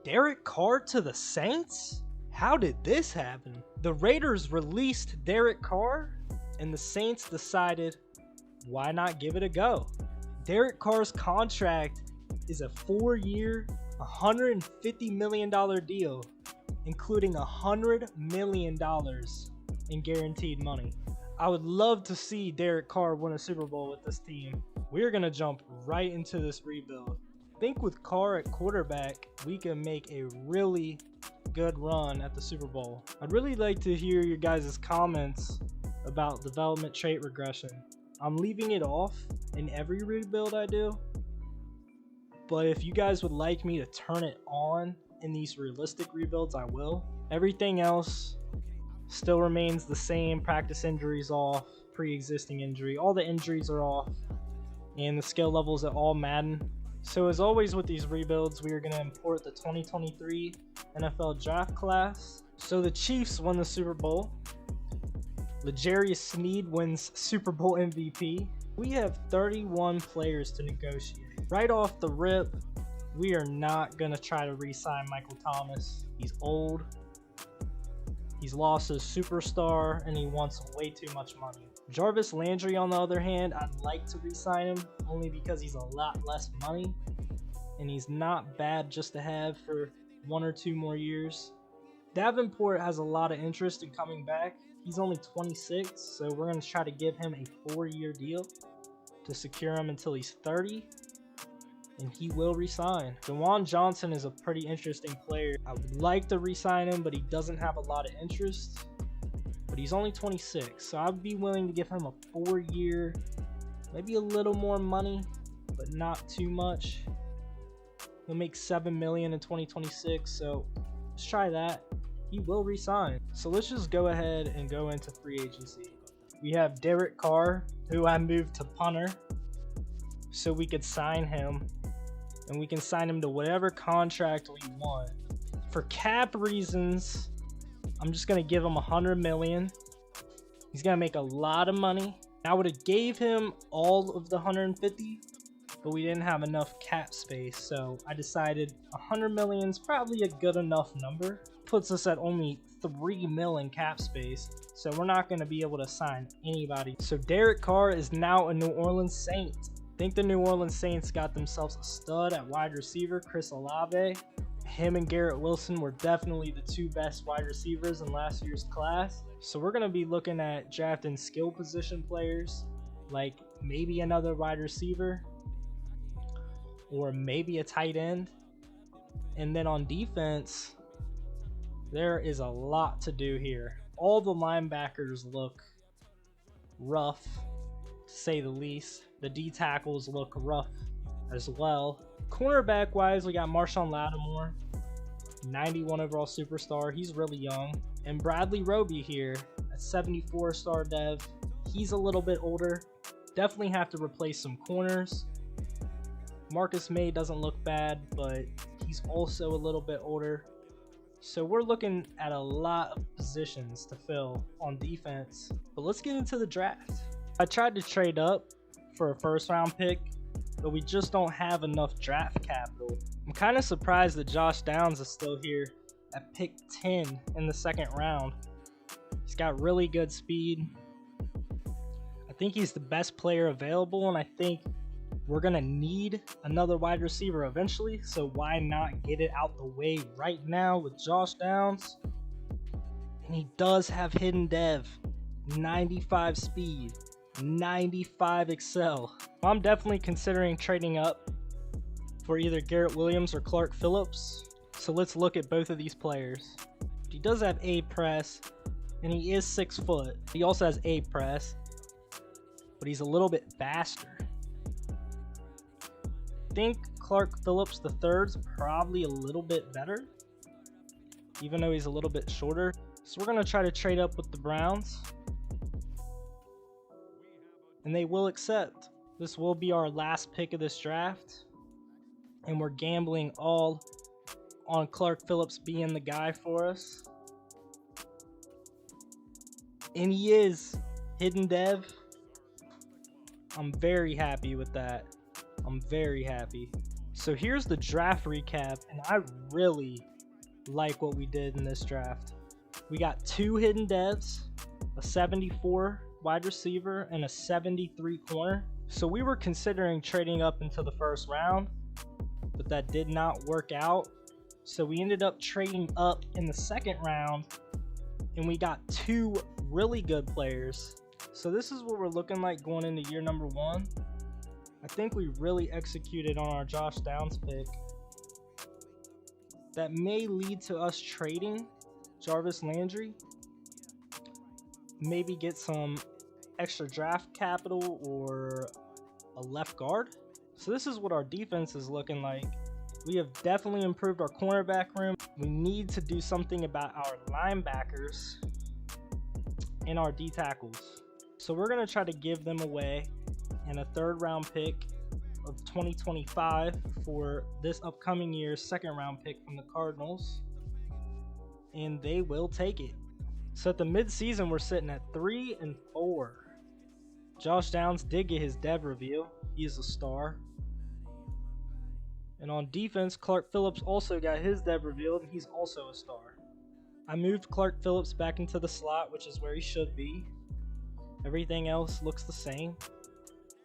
Derek Carr to the Saints? How did this happen? The Raiders released Derek Carr, and the Saints decided, why not give it a go? Derek Carr's contract is a 4-year, $150 million deal, including $100 million in guaranteed money. I would love to see Derek Carr win a Super Bowl with this team. We're going to jump right into this rebuild. I think with Carr at quarterback, we can make a really good run at the Super Bowl. I'd really like to hear your guys' comments about development trait regression. I'm leaving it off in every rebuild I do, but if you guys would like me to turn it on in these realistic rebuilds, I will. Everything else still remains the same. Practice injuries off, pre-existing injury, all the injuries are off, and the skill levels at all Madden. So as always with these rebuilds, we are going to import the 2023 NFL draft class. So the Chiefs won the Super Bowl. L'Jarius Sneed wins Super Bowl MVP. We have 31 players to negotiate. Right off the rip, we are not going to try to re-sign Michael Thomas. He's old. He's lost his superstar, and he wants way too much money. Jarvis Landry, on the other hand, I'd like to re-sign him, only because he's a lot less money, and he's not bad just to have for 1 or 2 more years. Davenport has a lot of interest in coming back. He's only 26, so we're going to try to give him a 4-year deal to secure him until he's 30. And he will resign. Dewan Johnson is a pretty interesting player. I would like to resign him, but he doesn't have a lot of interest. But he's only 26, so I'd be willing to give him a 4-year, maybe a little more money, but not too much. He'll make $7 million in 2026, so let's try that. He will resign. So let's just go ahead and go into free agency. We have Derek Carr, who I moved to punter, so we could sign him. And we can sign him to whatever contract we want. For cap reasons, I'm just going to give him $100 million. He's going to make a lot of money. I would have gave him all of the 150, but we didn't have enough cap space. So I decided $100 million is probably a good enough number. Puts us at only $3 million in cap space. So we're not going to be able to sign anybody. So Derek Carr is now a New Orleans Saint. I think the New Orleans Saints got themselves a stud at wide receiver, Chris Olave. Him and Garrett Wilson were definitely the 2 best wide receivers in last year's class. So we're going to be looking at drafting skill position players, like maybe another wide receiver or maybe a tight end. And then on defense, there is a lot to do here. All the linebackers look rough, to say the least. The D tackles look rough as well. Cornerback wise, we got Marshawn Lattimore, 91 overall superstar. He's really young. And Bradley Roby here, a 74 star dev. He's a little bit older. Definitely have to replace some corners. Marcus May doesn't look bad, but he's also a little bit older. So we're looking at a lot of positions to fill on defense. But let's get into the draft. I tried to trade up for a 1st round pick, but we just don't have enough draft capital. I'm kind of surprised that Josh Downs is still here at pick 10 in the 2nd round. He's got really good speed. I think he's the best player available, and I think we're going to need another wide receiver eventually, so why not get it out the way right now with Josh Downs? And he does have hidden dev, 95 speed. 95 Excel. I'm definitely considering trading up for either Garrett Williams or Clark Phillips. So let's look at both of these players. He does have A press, and he is 6 foot. He also has A press, but he's a little bit faster. I think Clark Phillips III's probably a little bit better, even though he's a little bit shorter. So we're going to try to trade up with the Browns. And they will accept. This will be our last pick of this draft, and we're gambling all on Clark Phillips being the guy for us. And he is hidden dev. I'm very happy with that. I'm very happy. So here's the draft recap, and I really like what we did in this draft. We got 2 hidden devs, a 74 wide receiver, and a 73 corner. So we were considering trading up into the first round, but that did not work out. So we ended up trading up in the second round, and we got 2 really good players. So this is what we're looking like going into year number 1. I think we really executed on our Josh Downs pick. That may lead to us trading Jarvis Landry. Maybe get some extra draft capital or a left guard. So this is what our defense is looking like. We have definitely improved our cornerback room. We need to do something about our linebackers and our D tackles. So we're going to try to give them away and a 3rd round pick of 2025 for this upcoming year's 2nd round pick from the Cardinals, and they will take it. So at the mid-season, we're sitting at 3-4. Josh Downs did get his dev reveal. He is a star. And on defense, Clark Phillips also got his dev revealed, and he's also a star. I moved Clark Phillips back into the slot, which is where he should be. Everything else looks the same.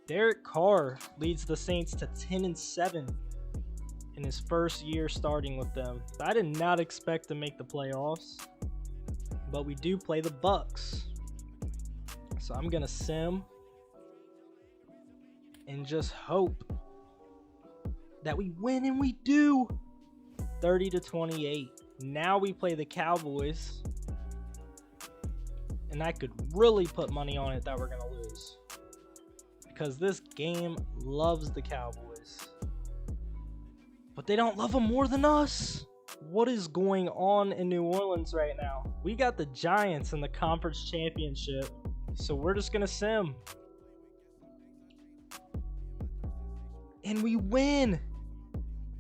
Derek Carr leads the Saints to 10-7 in his first year starting with them. I did not expect to make the playoffs, but we do play the Bucks. So I'm gonna sim and just hope that we win, and we do. 30-28. Now we play the Cowboys, and I could really put money on it that we're gonna lose, because this game loves the Cowboys, but they don't love them more than us. What is going on in New Orleans right now? We got the Giants in the conference championship, so we're just gonna sim, and we win.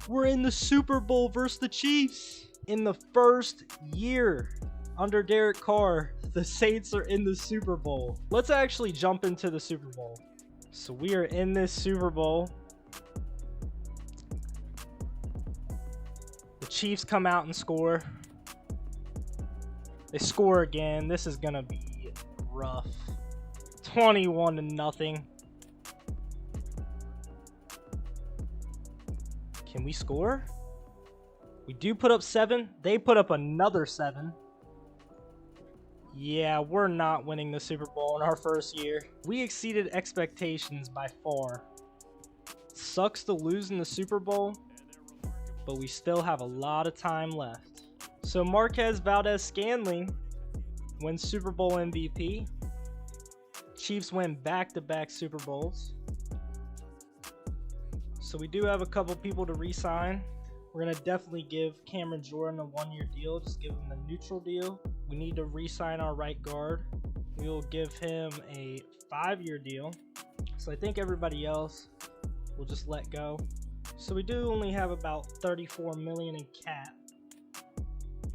We're in the Super Bowl versus the Chiefs. In the first year under Derek Carr, the Saints are in the Super Bowl. Let's actually jump into the Super Bowl. So we are in this Super Bowl. The Chiefs come out and score. They score again. This is gonna be rough. 21-0. Can we score? We do put up 7. They put up another 7. Yeah, we're not winning the Super Bowl in our first year. We exceeded expectations by far. Sucks to lose in the Super Bowl, but we still have a lot of time left. So Marquez Valdez-Scantling wins Super Bowl MVP. Chiefs win back-to-back Super Bowls. So we do have a couple people to re-sign. We're going to definitely give Cameron Jordan a 1-year deal. Just give him the neutral deal. We need to re-sign our right guard. We will give him a 5-year deal. So I think everybody else will just let go. So we do only have about $34 million in cap.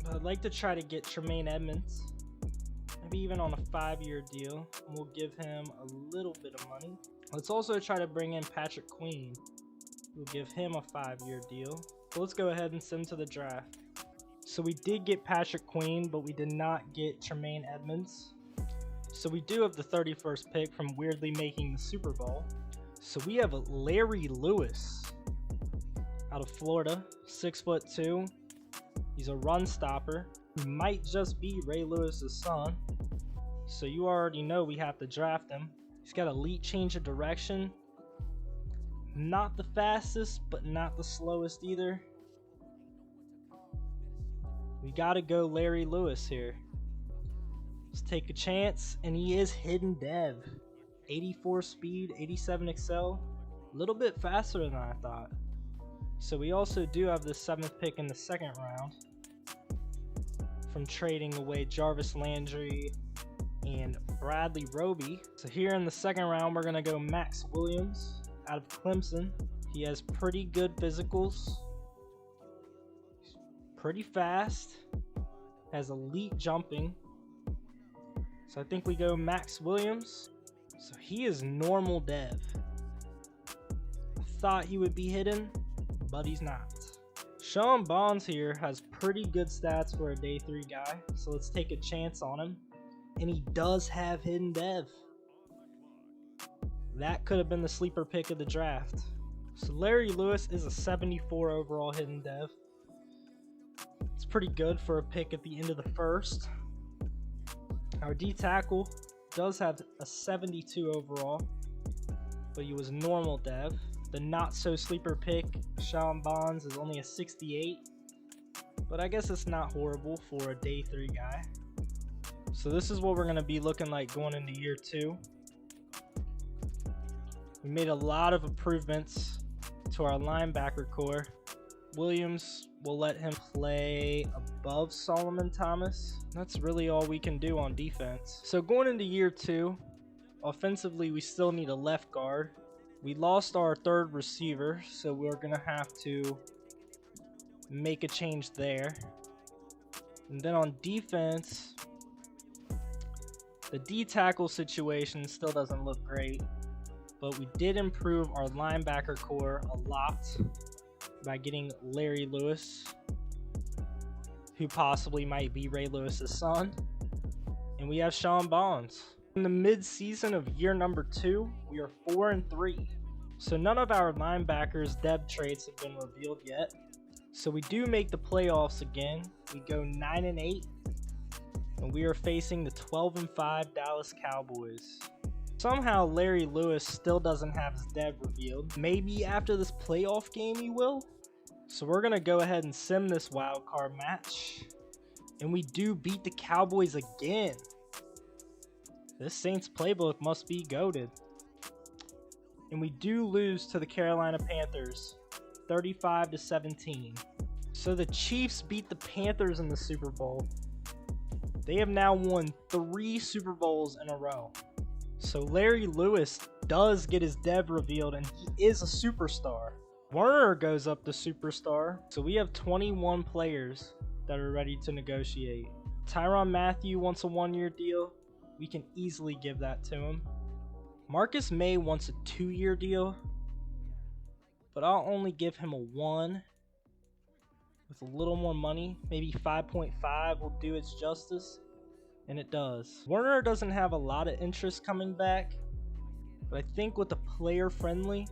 But I'd like to try to get Tremaine Edmonds, maybe even on a 5-year deal. And we'll give him a little bit of money. Let's also try to bring in Patrick Queen. We'll give him a 5-year deal. So let's go ahead and send to the draft. So we did get Patrick Queen, but we did not get Tremaine Edmonds. So we do have the 31st pick from weirdly making the Super Bowl. So we have Larry Lewis out of Florida, 6'2". He's a run stopper. He might just be Ray Lewis's son. So you already know we have to draft him. He's got elite change of direction. Not the fastest, but not the slowest either. We gotta go Larry Lewis here. Let's take a chance, and he is hidden dev. 84 speed, 87 excel. A little bit faster than I thought. So we also do have the 7th pick in the 2nd round from trading away Jarvis Landry and Bradley Roby. So here in the 2nd round, we're gonna go Max Williams out of Clemson. He has pretty good physicals, pretty fast, has elite jumping. So I think we go Max Williams. So he is normal dev. I thought he would be hidden, but he's not. Sean Bonds here has pretty good stats for a day 3 guy, so let's take a chance on him. And he does have hidden dev. That could have been the sleeper pick of the draft. So Larry Lewis is a 74 overall hidden dev. It's pretty good for a pick at the end of the first. Our D tackle does have a 72 overall, but he was normal dev. The not so sleeper pick, Sean Bonds, is only a 68, but I guess it's not horrible for a day 3 guy. So this is what we're going to be looking like going into year 2. We made a lot of improvements to our linebacker core. Williams will let him play above Solomon Thomas. That's really all we can do on defense. So going into year 2, offensively we still need a left guard. We lost our third receiver, so we're going to have to make a change there. And then on defense, the D tackle situation still doesn't look great, but we did improve our linebacker core a lot by getting Larry Lewis, who possibly might be Ray Lewis's son. And we have Sean Bonds. In the mid-season of year number 2, we are 4-3. So none of our linebackers' depth traits have been revealed yet. So we do make the playoffs again. We go 9-8, and we are facing the 12-5 Dallas Cowboys. Somehow Larry Lewis still doesn't have his dev revealed. Maybe after this playoff game he will. So we're gonna go ahead and sim this wild card match, and we do beat the Cowboys again. This Saints playbook must be goated. And we do lose to the Carolina Panthers, 35-17. So the Chiefs beat the Panthers in the Super Bowl. They have now won 3 Super Bowls in a row. So Larry Lewis does get his dev revealed, and he is a superstar. Warner goes up to superstar. So we have 21 players that are ready to negotiate. Tyrann Mathieu wants a 1-year deal. We can easily give that to him. Marcus May wants a 2-year deal, but I'll only give him a 1 with a little more money. Maybe 5.5 will do its justice, and it does. Warner doesn't have a lot of interest coming back, but I think with the player friendly,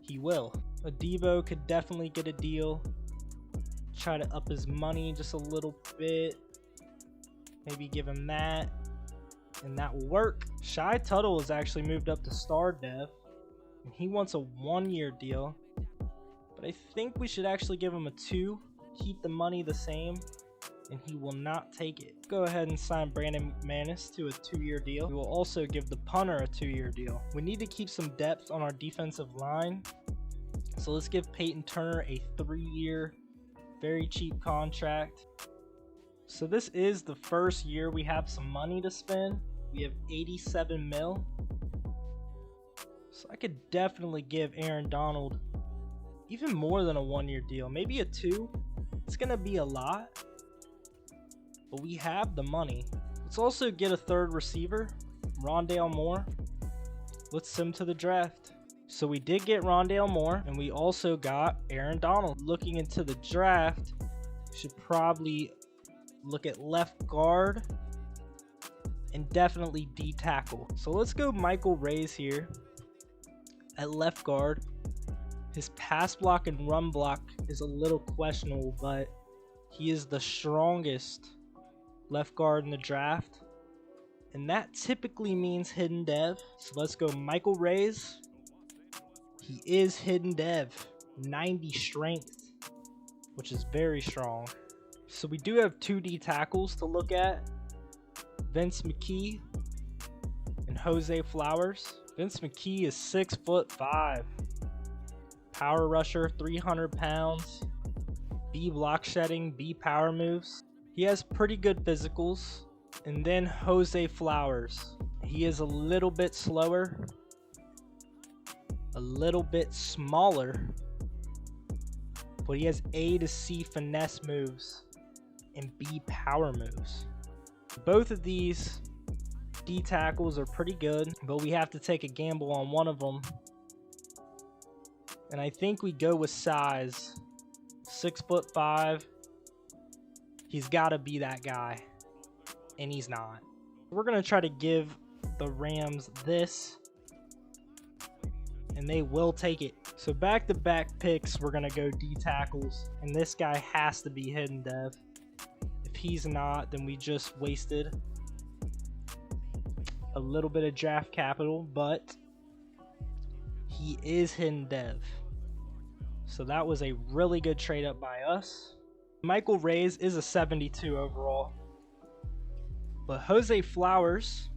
he will. Adebo could definitely get a deal. Try to up his money just a little bit. Maybe give him that, and that will work. Shy Tuttle has actually moved up to star dev, and he wants a 1-year deal, but I think we should actually give him a 2, keep the money the same, and he will not take it. Go ahead and sign Brandon Manis to a 2-year deal. We will also give the punter a 2-year deal. We need to keep some depth on our defensive line, so let's give Peyton Turner a 3-year, very cheap contract. So this is the first year we have some money to spend. We have 87 mil. So I could definitely give Aaron Donald even more than a 1-year deal. Maybe a 2. It's going to be a lot, but we have the money. Let's also get a 3rd receiver, Rondale Moore. Let's sim to the draft. So we did get Rondale Moore, and we also got Aaron Donald. Looking into the draft, we should probably look at left guard and definitely D tackle. So let's go Michael Reyes here at left guard. His pass block and run block is a little questionable, but he is the strongest left guard in the draft, and that typically means hidden dev. So let's go Michael Reyes. He is hidden dev, 90 strength, which is very strong. So we do have 2 D tackles to look at, Vince McKee and Jose Flowers. Vince McKee is 6'5", power rusher, 300 pounds, B block shedding, B power moves. He has pretty good physicals. And then Jose Flowers, he is a little bit slower, a little bit smaller, but he has A to C finesse moves and B power moves. Both of these D tackles are pretty good, but we have to take a gamble on one of them, And I think we go with size. 6'5". He's got to be that guy. And he's not. We're going to try to give the Rams this. And they will take it. So back-to-back picks, we're going to go D tackles. And this guy has to be hidden dev. If he's not, then we just wasted a little bit of draft capital. But he is hidden dev. So that was a really good trade up by us. Michael Reyes is a 72 overall. But Jose Flowers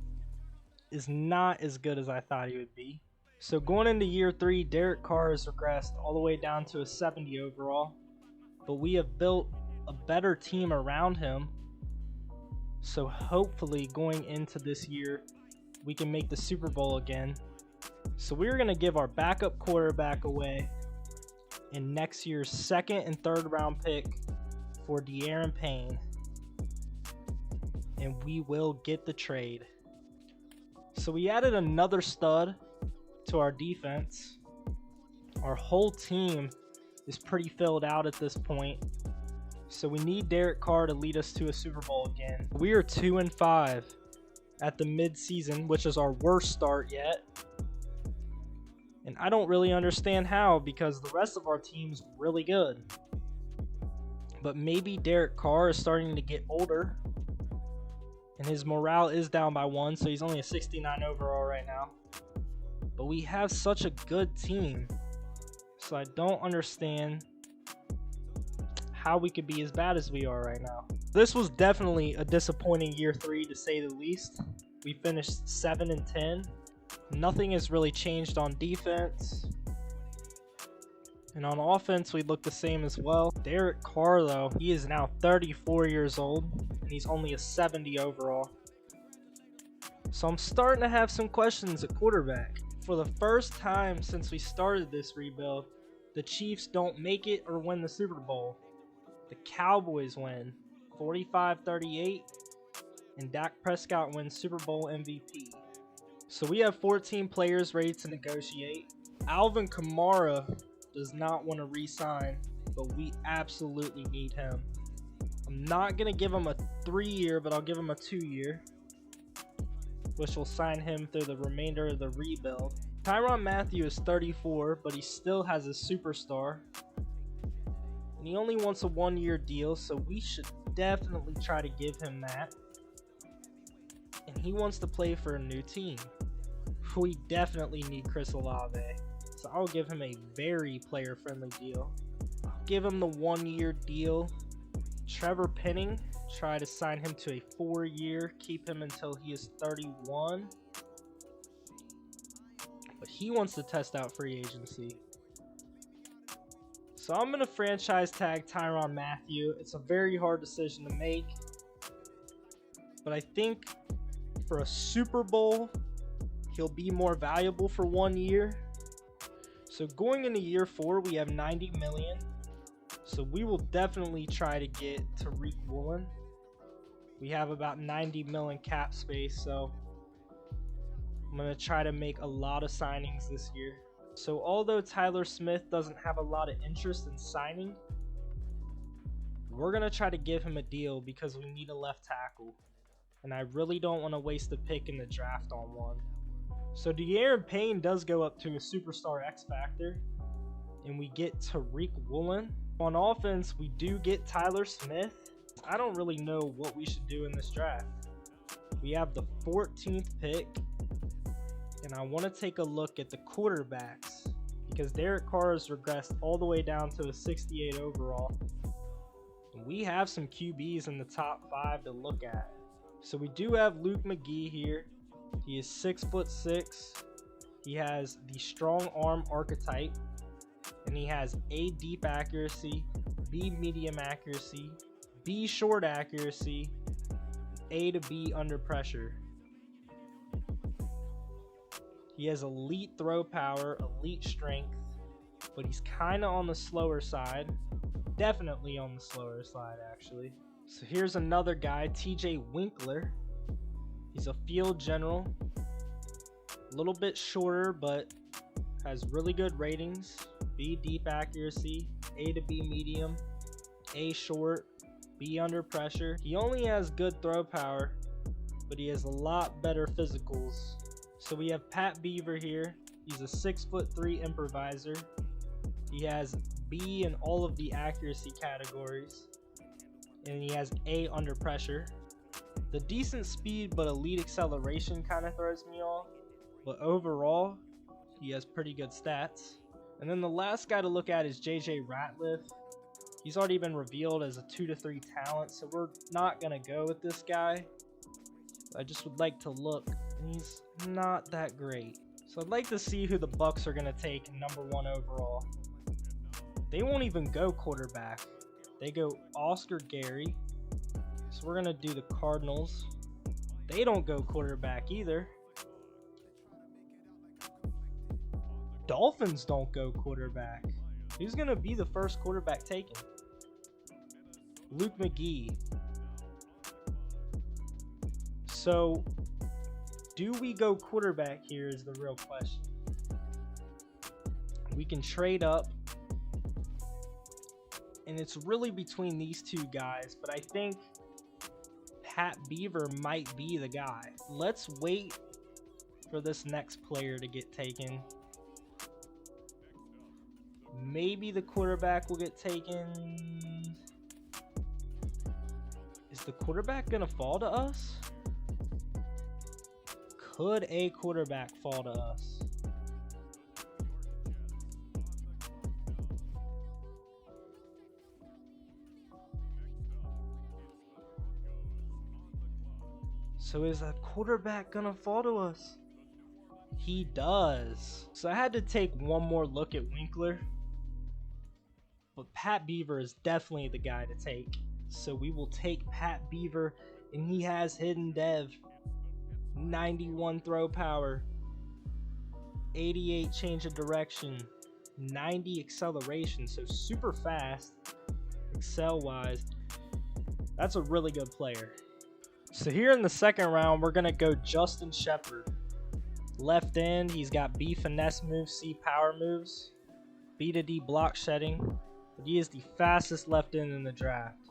is not as good as I thought he would be. So going into year 3, Derek Carr has regressed all the way down to a 70 overall. But we have built a better team around him. So hopefully going into this year, we can make the Super Bowl again. So we're going to give our backup quarterback away in next year's 2nd and 3rd round pick for De'Aaron Payne. And we will get the trade. So we added another stud to our defense. Our whole team is pretty filled out at this point. So we need Derek Carr to lead us to a Super Bowl again. We are 2-5 at the mid-season, which is our worst start yet. And I don't really understand how, because the rest of our team's really good. But maybe Derek Carr is starting to get older. And his morale is down by 1, so he's only a 69 overall right now. But we have such a good team. So I don't understand how we could be as bad as we are right now. This was definitely a disappointing year 3 to say the least. We finished 7-10. Nothing has really changed on defense. And on offense, we look the same as well. Derek Carr, though, he is now 34 years old, and he's only a 70 overall. So I'm starting to have some questions at quarterback. For the first time since we started this rebuild, the Chiefs don't make it or win the Super Bowl. The Cowboys win 45-38, and Dak Prescott wins Super Bowl MVP. So we have 14 players ready to negotiate. Alvin Kamara does not want to re-sign, but we absolutely need him. I'm not going to give him a 3-year, but I'll give him a 2-year, which will sign him through the remainder of the rebuild. Tyrann Mathieu is 34, but he still has a superstar. And he only wants a 1-year deal, so we should definitely try to give him that. And he wants to play for a new team. We definitely need Chris Olave. So I'll give him a very player-friendly deal. I'll give him the 1-year deal. Trevor Penning, try to sign him to a 4-year, keep him until he is 31. But he wants to test out free agency. So I'm going to franchise tag Tyrann Mathieu. It's a very hard decision to make. But I think for a Super Bowl, he'll be more valuable for 1 year. So going into year 4, we have $90 million. So we will definitely try to get Tariq Woolen. We have about $90 million cap space, so I'm going to try to make a lot of signings this year. So although Tyler Smith doesn't have a lot of interest in signing, we're going to try to give him a deal because we need a left tackle. And I really don't want to waste a pick in the draft on one. So De'Aaron Payne does go up to a superstar X Factor. And we get Tariq Woolen. On offense, we do get Tyler Smith. I don't really know what we should do in this draft. We have the 14th pick. And I want to take a look at the quarterbacks. Because Derek Carr has regressed all the way down to a 68 overall. And we have some QBs in the top 5 to look at. So we do have Luke McGee here. He is 6'6". He has the strong arm archetype. And he has A, deep accuracy, B, medium accuracy, B, short accuracy, A to B under pressure. He has elite throw power, elite strength, but he's kind of on the slower side. Definitely on the slower side, actually. So here's another guy, TJ Winkler. He's a field general. A little bit shorter, but has really good ratings. B deep accuracy, A to B medium, A short, B under pressure. He only has good throw power, but he has a lot better physicals. So we have Pat Beaver here. He's a 6'3" improviser. He has B in all of the accuracy categories, and he has A under pressure. The decent speed but elite acceleration kind of throws me off, but overall, he has pretty good stats. And then the last guy to look at is JJ Ratliff. He's already been revealed as a 2 to 3 talent, so we're not going to go with this guy. I just would like to look, and he's not that great. So I'd like to see who the Bucks are going to take #1 overall. They won't even go quarterback. They go Oscar Gary. So we're going to do the Cardinals. They don't go quarterback either. Dolphins don't go quarterback. Who's going to be the first quarterback taken? Luke McGee. So, do we go quarterback here is the real question. We can trade up, and it's really between these two guys, but I think Pat Beaver might be the guy. Let's wait for this next player to get taken. Maybe the quarterback will get taken. Is the quarterback gonna fall to us? Could a quarterback fall to us? So is a quarterback gonna fall to us? He does. So I had to take one more look at Winkler. But Pat Beaver is definitely the guy to take. So we will take Pat Beaver, and he has hidden dev. 91 throw power, 88 change of direction, 90 acceleration, so super fast, excel-wise. That's a really good player. So here in the second round, we're going to go Justin Shepard. Left end, he's got B finesse moves, C power moves, B to D block shedding. But he is the fastest left end in the draft.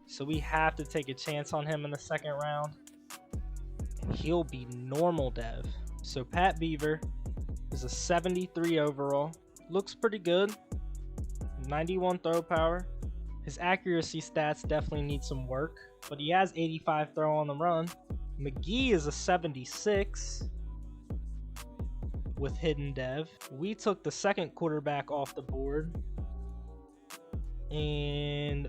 So we have to take a chance on him in the second round. And he'll be normal dev. So Pat Beaver is a 73 overall. Looks pretty good. 91 throw power. His accuracy stats definitely need some work, but he has 85 throw on the run. McGee is a 76 with hidden dev. We took the second quarterback off the board, and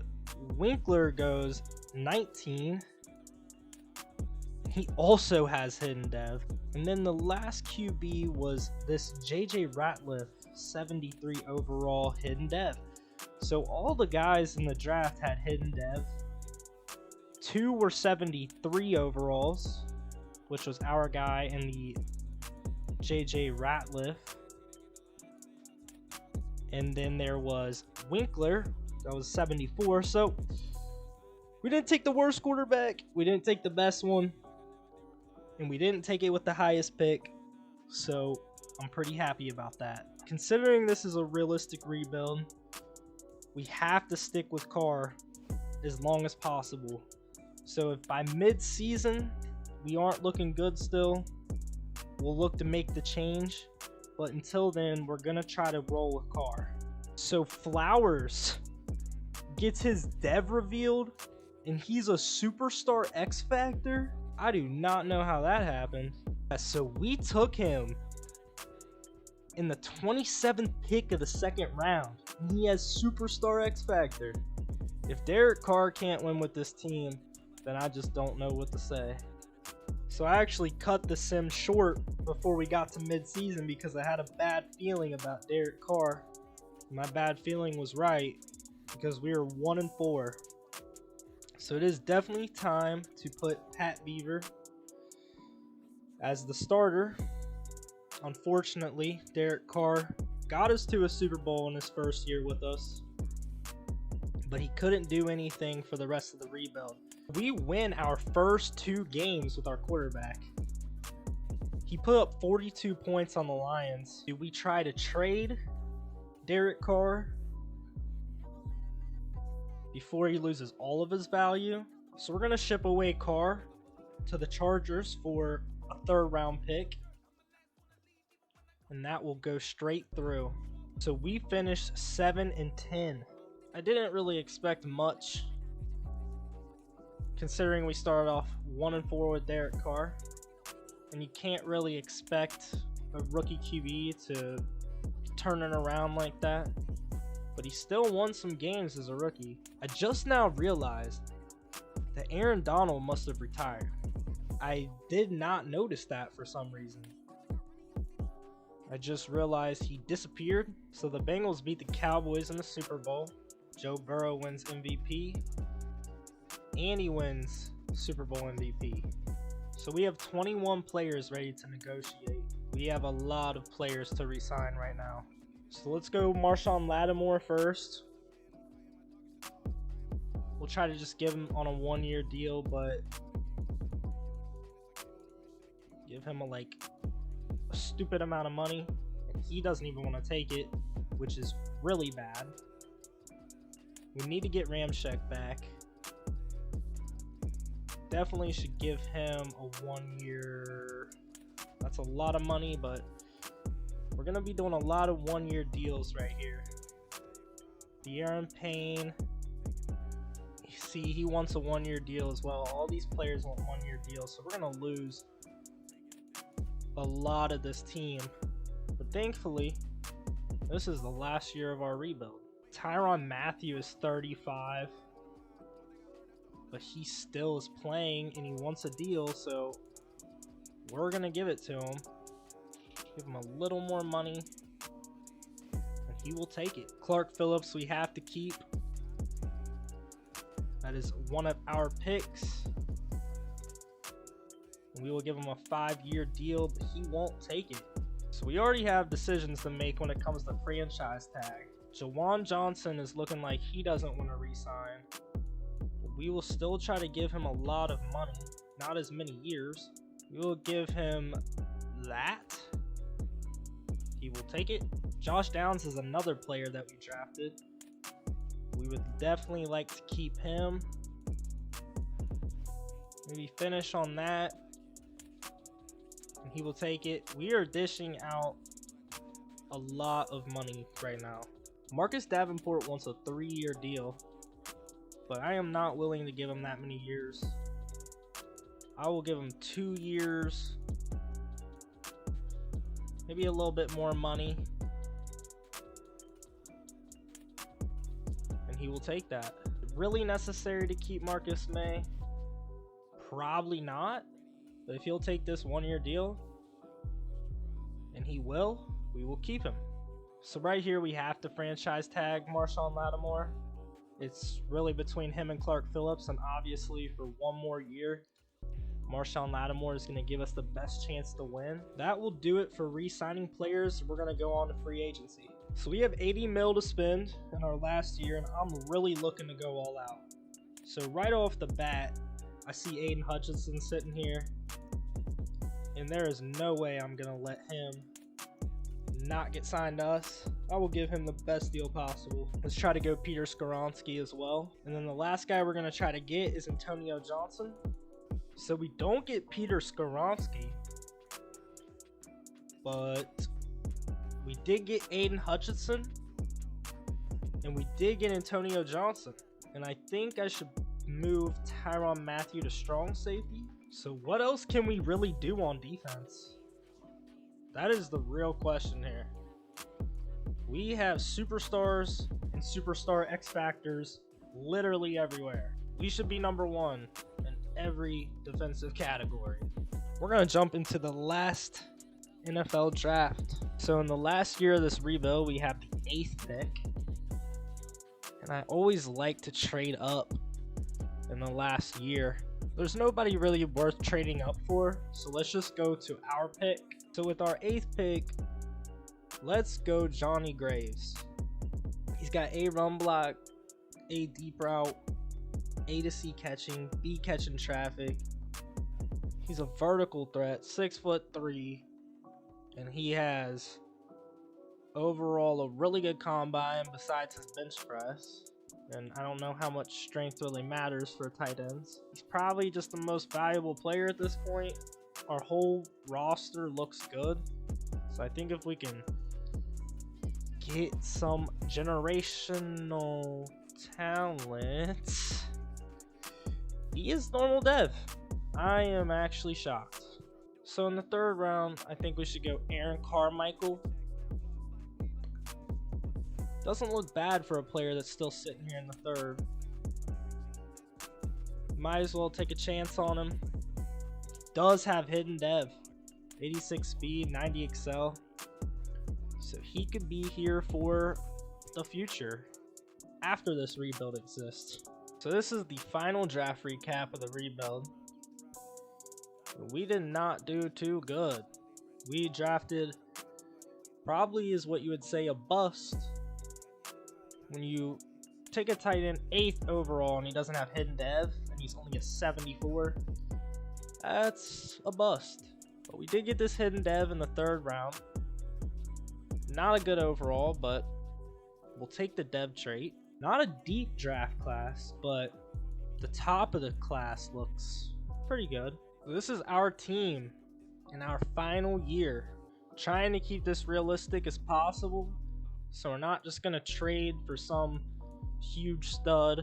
Winkler goes 19. He also has hidden dev. And then the last QB was this JJ Ratliff, 73 overall, hidden dev. So all the guys in the draft had hidden dev. 2 were 73 overalls, which was our guy and the JJ Ratliff. And then there was Winkler, that was 74. So we didn't take the worst quarterback, we didn't take the best one, and we didn't take it with the highest pick. So I'm pretty happy about that. Considering this is a realistic rebuild, we have to stick with CARR as long as possible. So if by mid-season we aren't looking good still, we'll look to make the change. But until then, we're going to try to roll with CARR. So Flowers gets his dev revealed, and he's a superstar X Factor? I do not know how that happened. So we took him in the 27th pick of the second round. And he has superstar X Factor. If Derek Carr can't win with this team, then I just don't know what to say. So I actually cut the sim short before we got to mid-season because I had a bad feeling about Derek Carr. My bad feeling was right because we were 1-4. So it is definitely time to put Pat Beaver as the starter. Unfortunately, Derek Carr got us to a Super Bowl in his first year with us, but he couldn't do anything for the rest of the rebuild. We win our first 2 games with our quarterback. He put up 42 points on the Lions. Do we try to trade Derek Carr before he loses all of his value. So we're going to ship away Carr to the Chargers for a 3rd round pick. And that will go straight through. So we finished 7-10. I didn't really expect much, considering we started off 1-4 with Derek Carr. And you can't really expect a rookie QB to turn it around like that. But he still won some games as a rookie. I just now realized that Aaron Donald must have retired. I did not notice that for some reason. I just realized he disappeared. So the Bengals beat the Cowboys in the Super Bowl. Joe Burrow wins MVP. And he wins Super Bowl MVP. So we have 21 players ready to negotiate. We have a lot of players to re-sign right now. So let's go Marshawn Lattimore first. We'll try to just give him on a 1-year deal, but give him a stupid amount of money. And he doesn't even want to take it, which is really bad. We need to get Ramczyk back. Definitely should give him a 1-year. That's a lot of money, but we're going to be doing a lot of 1-year deals right here. De'Aaron Payne. See, he wants a 1-year deal as well. All these players want 1-year deals, so we're going to lose a lot of this team. But thankfully, this is the last year of our rebuild. Tyrann Mathieu is 35. But he still is playing and he wants a deal, so we're going to give it to him. Give him a little more money, and he will take it. Clark Phillips, we have to keep. That is one of our picks. We will give him a 5-year deal, but he won't take it. So we already have decisions to make when it comes to franchise tag. Jawan Johnson is looking like he doesn't want to re-sign. We will still try to give him a lot of money, not as many years. We will give him that. He will take it. Josh Downs is another player that we drafted. We would definitely like to keep him. Maybe finish on that. And he will take it. We are dishing out a lot of money right now. Marcus Davenport wants a 3-year deal, but I am not willing to give him that many years. I will give him 2 years, maybe a little bit more money, and he will take that. Really necessary to keep Marcus May? Probably not, but if he'll take this 1-year deal, and he will, we will keep him. So right here we have to franchise tag Marshawn Lattimore. It's really between him and Clark Phillips, and obviously for 1 more year, Marshawn Lattimore is going to give us the best chance to win. That will do it for re-signing players. We're going to go on to free agency. So we have $80 million to spend in our last year, and I'm really looking to go all out. So right off the bat, I see Aiden Hutchinson sitting here, and there is no way I'm going to let him not get signed to us. I will give him the best deal possible. Let's try to go Peter Skoronski as well. And then the last guy we're going to try to get is Antonio Johnson. So we don't get Peter Skoronski, but we did get Aiden Hutchinson, and we did get Antonio Johnson. And I think I should move Tyrann Mathieu to strong safety. So what else can we really do on defense? That is the real question here. We have superstars and superstar X Factors literally everywhere. We should be number 1 in every defensive category. We're going to jump into the last NFL draft. So in the last year of this rebuild, we have the 8th pick. And I always like to trade up in the last year. There's nobody really worth trading up for, so let's just go to our pick. So with our 8th pick, let's go Johnny Graves. He's got A run block, A deep route, A to C catching, B catching traffic. He's a vertical threat, 6'3", and he has overall a really good combine besides his bench press. And I don't know how much strength really matters for tight ends. He's probably just the most valuable player at this point. Our whole roster looks good. So I think if we can get some generational talent, he is normal dev. I am actually shocked. So in the third round, I think we should go Aaron Carmichael. Doesn't look bad for a player that's still sitting here in the third. Might as well take a chance on him. Does have hidden dev. 86 speed, 90 excel. So he could be here for the future after this rebuild exists. So this is the final draft recap of the rebuild. We did not do too good. We drafted probably is what you would say a bust. When you take a tight end 8th overall and he doesn't have hidden dev and he's only a 74, that's a bust. But we did get this hidden dev in the 3rd round. Not a good overall, but we'll take the dev trait. Not a deep draft class, but the top of the class looks pretty good. This is our team in our final year, trying to keep this realistic as possible. So we're not just going to trade for some huge stud.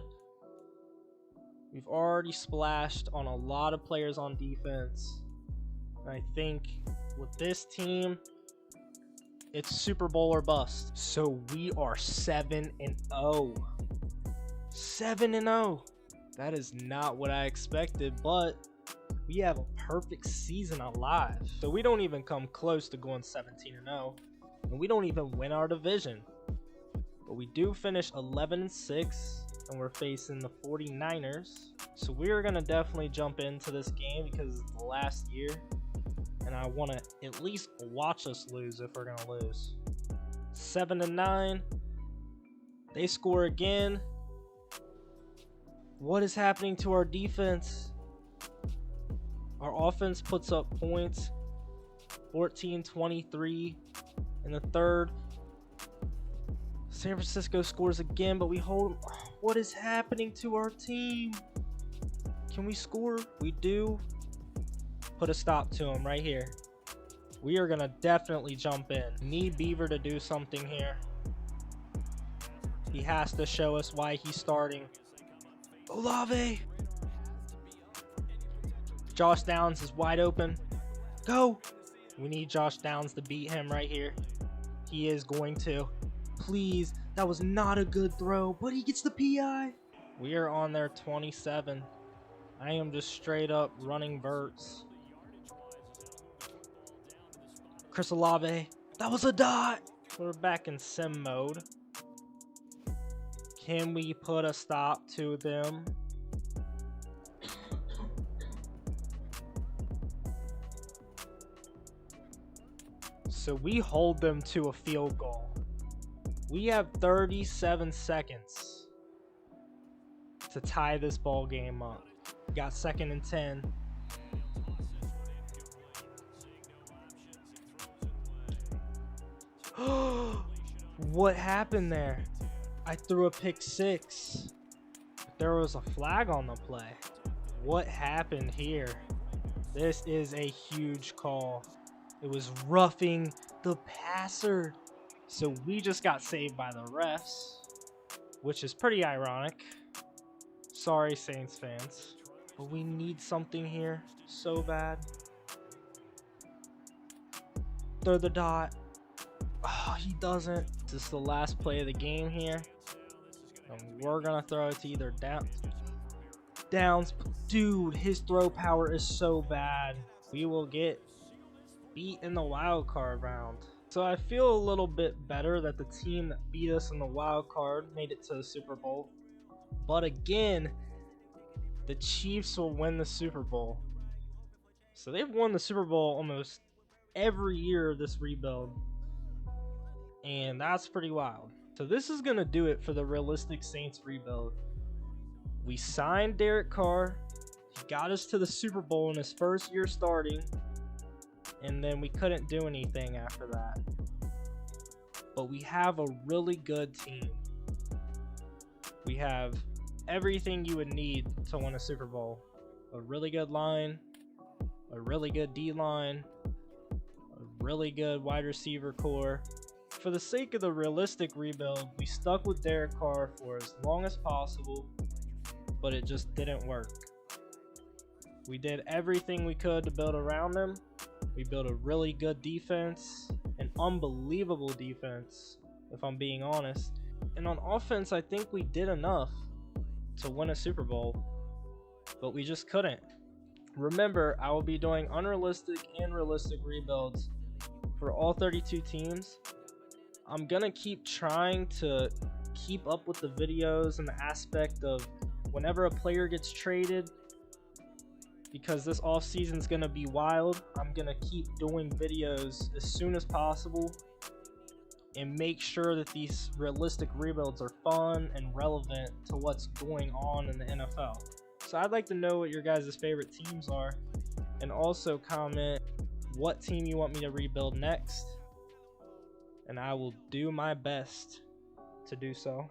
We've already splashed on a lot of players on defense. And I think with this team, it's Super Bowl or bust. So we are 7-0. 7-0. That is not what I expected, but we have a perfect season alive. So we don't even come close to going 17-0. And we don't even win our division. But we do finish 11-6, and we're facing the 49ers. So we're going to definitely jump into this game because it's the last year. And I want to at least watch us lose if we're going to lose. 7-9. They score again. What is happening to our defense? Our offense puts up points. 14-23 in the 3rd. San Francisco scores again, but we hold. What is happening to our team? Can we score? We do. Put a stop to him right here. We are going to definitely jump in. Need Beaver to do something here. He has to show us why he's starting. Olave. Josh Downs is wide open. Go. We need Josh Downs to beat him right here. He is going to. Please. That was not a good throw, but he gets the PI. We are on their 27. I am just straight up running verts. Chris Olave. That was a dot. We're back in sim mode. Can we put a stop to them? So we hold them to a field goal. We have 37 seconds to tie this ball game up. We got 2nd and 10. What happened there? I threw a pick 6. There was a flag on the play. What happened here? This is a huge call. It was roughing the passer. So we just got saved by the refs, which is pretty ironic. Sorry, Saints fans. But we need something here so bad. Throw the dot. Oh, he doesn't. This is the last play of the game here. And we're going to throw it to either Downs. Dude, his throw power is so bad. We will get beat in the wild card round. So I feel a little bit better that the team that beat us in the wild card made it to the Super Bowl. But again, the Chiefs will win the Super Bowl. So they've won the Super Bowl almost every year of this rebuild. And that's pretty wild. So this is going to do it for the realistic Saints rebuild. We signed Derek Carr. He got us to the Super Bowl in his first year starting. And then we couldn't do anything after that. but we have a really good team. We have everything you would need to win a Super Bowl. A really good line, a really good D-line, a really good wide receiver core. For the sake of the realistic rebuild, we stuck with Derek Carr for as long as possible, but it just didn't work. We did everything we could to build around him. We built a really good defense, an unbelievable defense, if I'm being honest. And on offense, I think we did enough to win a Super Bowl, but we just couldn't. Remember, I will be doing unrealistic and realistic rebuilds for all 32 teams. I'm gonna keep trying to keep up with the videos and the aspect of whenever a player gets traded, because this offseason is gonna be wild. I'm gonna keep doing videos as soon as possible and make sure that these realistic rebuilds are fun and relevant to what's going on in the NFL. So I'd like to know what your guys' favorite teams are, and also comment what team you want me to rebuild next, and I will do my best to do so.